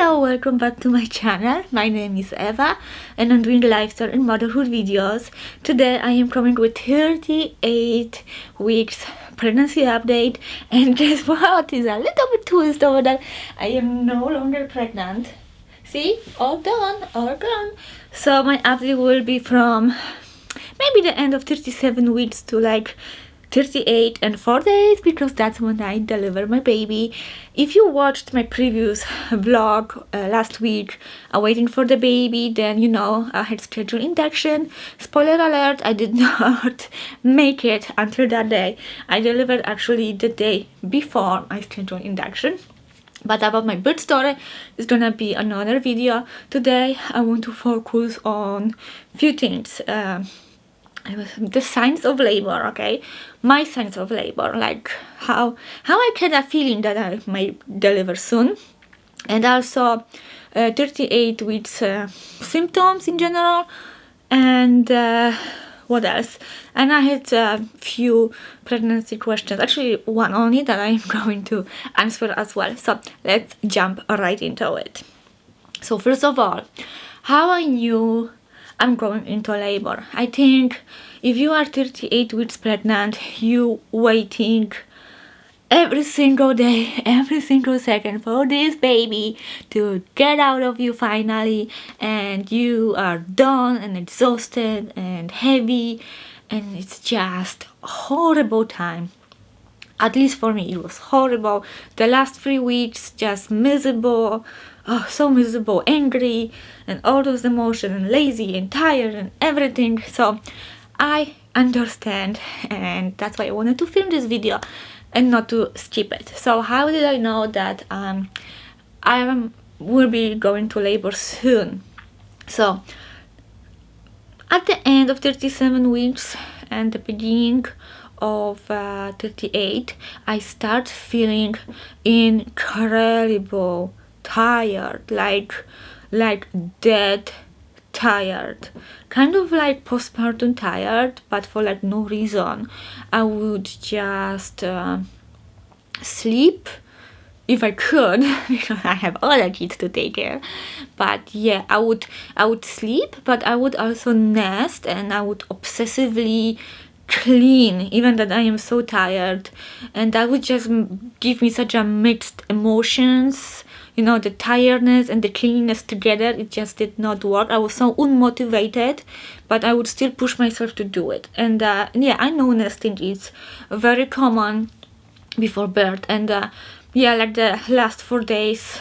Hello, welcome back to my channel. My name is Eva and I'm doing lifestyle and motherhood videos. Today I am coming with 38 weeks pregnancy update, and guess what? Is a little bit twist over that. I am no longer pregnant. See, all done, all gone. So my update will be from maybe the end of 37 weeks to like 38 and 4 days, because that's when I deliver my baby. If you watched my previous vlog last week, waiting for the baby, then you know I had scheduled induction. Spoiler alert, I did not make it until that day. I delivered actually the day before I scheduled induction. But about my birth story is gonna be another video. Today I want to focus on few things. The signs of labor, okay? My signs of labor, like how I get a feeling that I might deliver soon, and also 38 weeks symptoms in general, and what else? And I had a few pregnancy questions, actually one only, that I'm going to answer as well. So let's jump right into it. So first of all, how I knew I'm going into labor. I think if you are 38 weeks pregnant, you waiting every single day, every single second for this baby to get out of you finally, and you are done and exhausted and heavy, and it's just a horrible time. At least for me, it was horrible. The last 3 weeks, just miserable. Oh, so miserable, angry, and all those emotions, and lazy and tired and everything. So I understand, and that's why I wanted to film this video and not to skip it. So how did I know that I will be going to labor soon? So at the end of 37 weeks and the beginning of 38, I start feeling incredible tired, like dead tired, kind of like postpartum tired, but for like no reason. I would just sleep if I could, because I have other kids to take care. But yeah, I would sleep, but I would also nest, and I would obsessively clean, even that I am so tired, and that would just give me such a mixed emotions. You know, the tiredness and the cleanliness together, it just did not work. I was so unmotivated, but I would still push myself to do it. And yeah, I know nesting is very common before birth, and yeah, like the last 4 days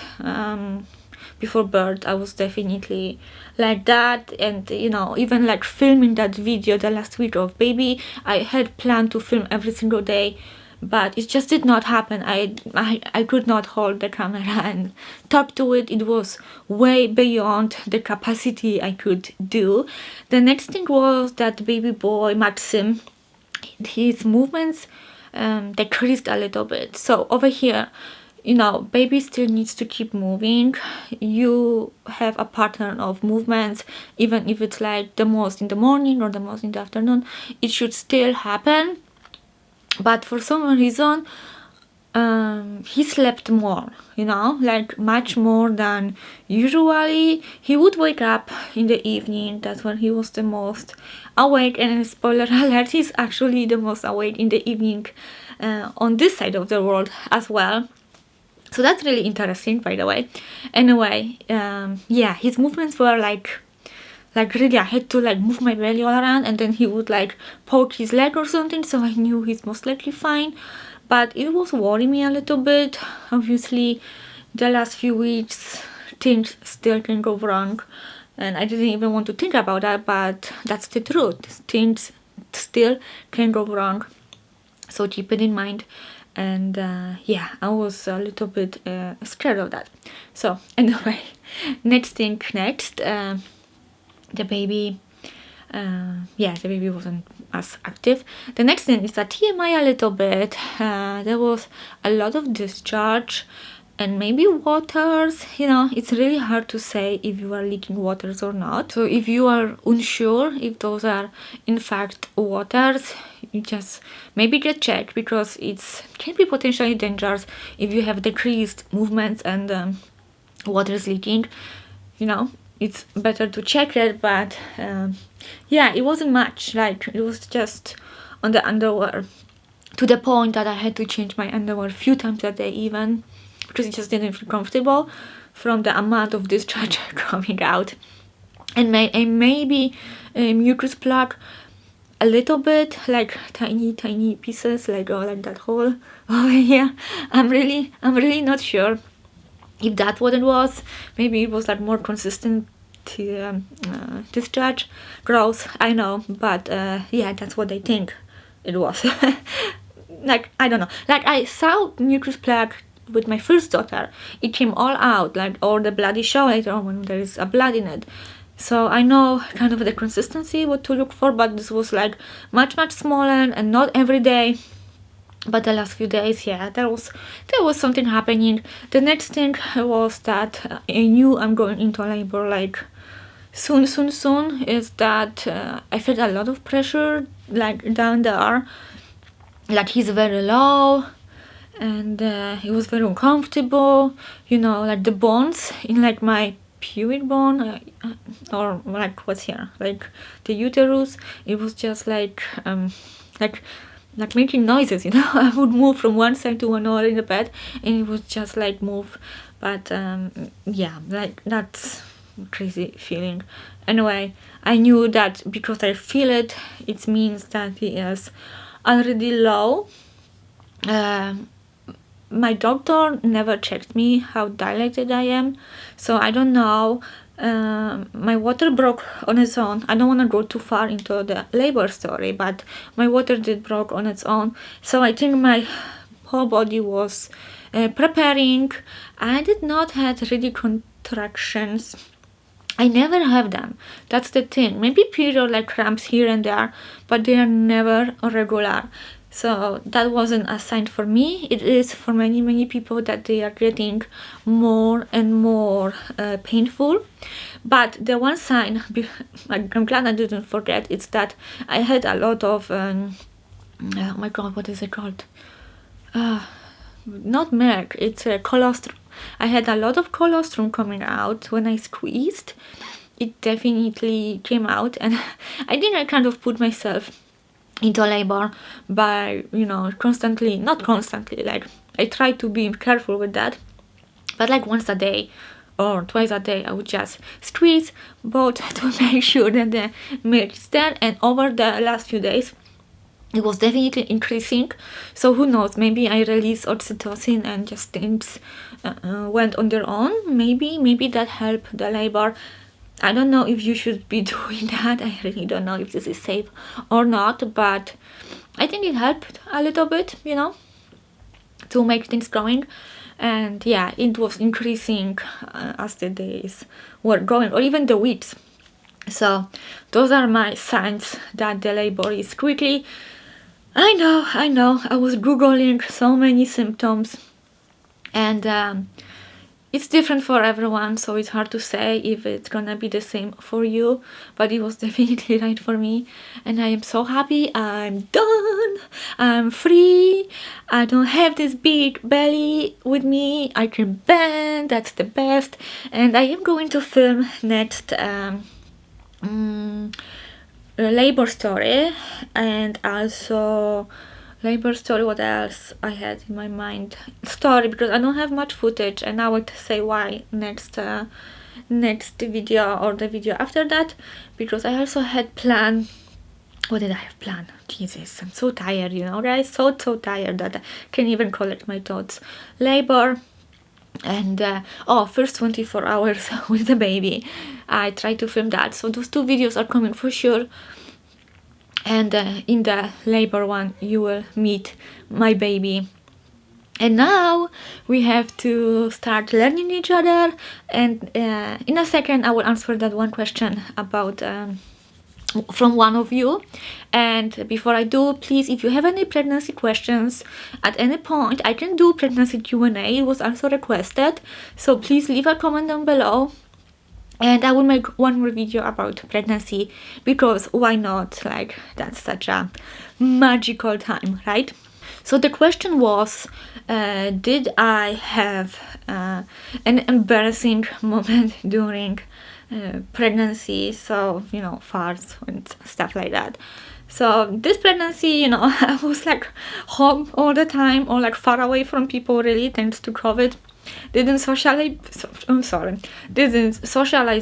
before birth, I was definitely like that. And you know, even like filming that video the last week of baby, I had planned to film every single day, but it just did not happen. I could not hold the camera and talk to it. It was way beyond the capacity I could do. The next thing was that baby boy Maxim, his movements decreased a little bit. So over here, you know, baby still needs to keep moving. You have a pattern of movements, even if it's like the most in the morning or the most in the afternoon, it should still happen. But for some reason, he slept more, you know, like much more than usually. He would wake up in the evening. That's when he was the most awake, and spoiler alert, he's actually the most awake in the evening on this side of the world as well. So that's really interesting, by the way. Anyway, yeah, his movements were like really, I had to like move my belly all around, and then he would like poke his leg or something, so I knew he's most likely fine. But it was worrying me a little bit. Obviously, the last few weeks, things still can go wrong, and I didn't even want to think about that, but that's the truth. Things still can go wrong, so keep it in mind. And yeah, I was a little bit scared of that. So anyway, next, the baby, yeah, the baby wasn't as active. The next thing is that TMI a little bit. There was a lot of discharge and maybe waters. You know, it's really hard to say if you are leaking waters or not. So if you are unsure if those are in fact waters, you just maybe get checked, because it can be potentially dangerous if you have decreased movements and water is leaking, you know, it's better to check it. But yeah, it wasn't much, like it was just on the underwear, to the point that I had to change my underwear a few times a day even, because it just didn't feel comfortable from the amount of discharge coming out. And maybe mucus plug a little bit, like tiny pieces, like that hole over here. I'm really not sure if that's what it was. Maybe it was like more consistent discharge growth, I know, but yeah, that's what I think it was. Like, I don't know, like I saw mucus plug with my first daughter, it came all out, like, or the bloody show later on when there is a blood in it. So I know kind of the consistency, what to look for, but this was like much smaller and not every day. But the last few days, yeah, there was something happening. The next thing was that I knew I'm going into labor like soon, is that I felt a lot of pressure like down there, like he's very low, and it was very uncomfortable, you know, like the bones in like my pubic bone, or like what's here, like the uterus, it was just like making noises, you know. I would move from one side to another in the bed and it would just like move. But yeah, like that's crazy feeling. Anyway, I knew that because I feel it, it means that he is already low. My doctor never checked me how dilated I am, so I don't know. My water broke on its own. I don't want to go too far into the labor story, but my water did broke on its own. So I think my whole body was preparing. I did not have really contractions. I never have them. That's the thing. Maybe period like cramps here and there, but they are never regular. So that wasn't a sign for me. It is for many people that they are getting more and more painful. But the one sign, I'm glad I didn't forget, it's that I had a lot of, oh my god, what is it called? Not milk, it's a colostrum. I had a lot of colostrum coming out when I squeezed. It definitely came out, and I think I kind of put myself into labor by, you know, not constantly, like I try to be careful with that, but like once a day or twice a day I would just squeeze both to make sure that the milk is there. And over the last few days it was definitely increasing, so who knows, maybe I released oxytocin and just things went on their own. Maybe that helped the labor. I don't know if you should be doing that. I really don't know if this is safe or not, but I think it helped a little bit, you know, to make things going. And yeah, it was increasing as the days were going, or even the weeks. So those are my signs that the labor is quickly. I know, I was googling so many symptoms, and it's different for everyone, so it's hard to say if it's gonna be the same for you, but it was definitely right for me. And I am so happy. I'm done, I'm free, I don't have this big belly with me, I can bend, that's the best. And I am going to film next labor story, and also labor story, what else I had in my mind, story, because I don't have much footage, and I will say why next video or the video after that, because I also had planned. What did I have planned? Jesus, I'm so tired, you know, guys, so tired that I can't even collect my thoughts. Labor, and first 24 hours with the baby, I try to film that, so those two videos are coming for sure. And in the labor one you will meet my baby. And now we have to start learning each other, and in a second I will answer that one question about from one of you. And before I do, please, if you have any pregnancy questions at any point, I can do pregnancy Q&A. It was also requested, so please leave a comment down below, and I will make one more video about pregnancy, because why not? Like, that's such a magical time, right? So the question was, did I have an embarrassing moment during pregnancy? So, farts and stuff like that. So this pregnancy, I was like home all the time, or like far away from people, really, thanks to COVID. Didn't socialize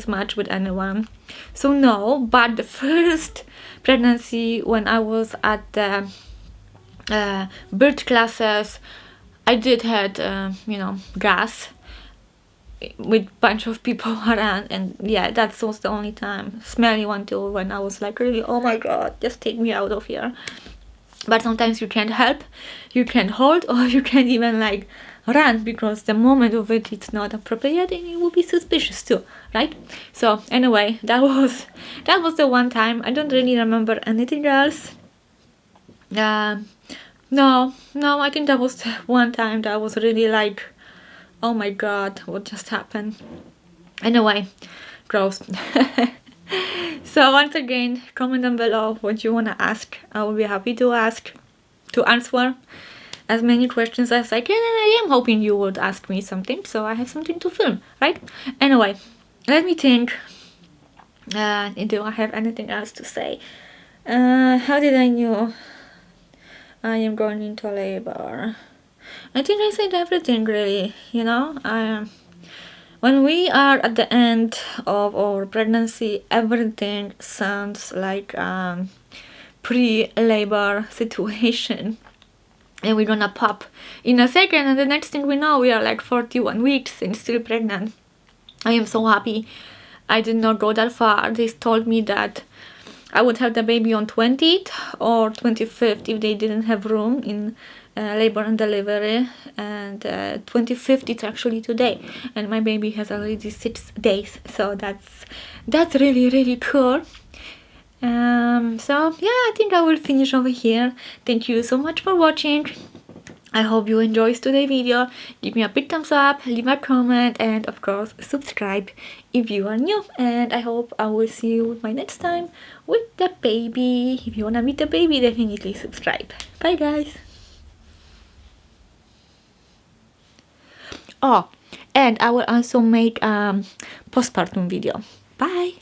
much with anyone. So no, but the first pregnancy, when I was at the birth classes, I did had gas with bunch of people around, and yeah, that was the only time, smelly one too, when I was like, really, oh my god, just take me out of here. But sometimes you can't help, you can't hold, or you can't even like run, because the moment of it's not appropriate and it would be suspicious too, right? So anyway, that was the one time. I don't really remember anything else. No, I think that was the one time that was really like, oh my god, what just happened? Anyway, gross. So once again, comment down below what you want to ask. I will be happy to answer as many questions as I can, and I am hoping you would ask me something, so I have something to film, right? Anyway, let me think. Do I have anything else to say? How did I know I am going into labor? I think I said everything, really. When we are at the end of our pregnancy, everything sounds like pre-labor situation, and we're gonna pop in a second, and the next thing we know, we are like 41 weeks and still pregnant. I am so happy I did not go that far. They told me that I would have the baby on 20th or 25th if they didn't have room in labor and delivery, and 25th it's actually today, and my baby has already 6 days, so that's really, really cool. So yeah, I think I will finish over here. Thank you so much for watching. I hope you enjoyed today's video. Give me a big thumbs up, leave a comment, and of course subscribe if you are new. And I hope I will see you my next time with the baby. If you wanna meet the baby, definitely subscribe. Bye guys. Oh, and I will also make postpartum video. Bye.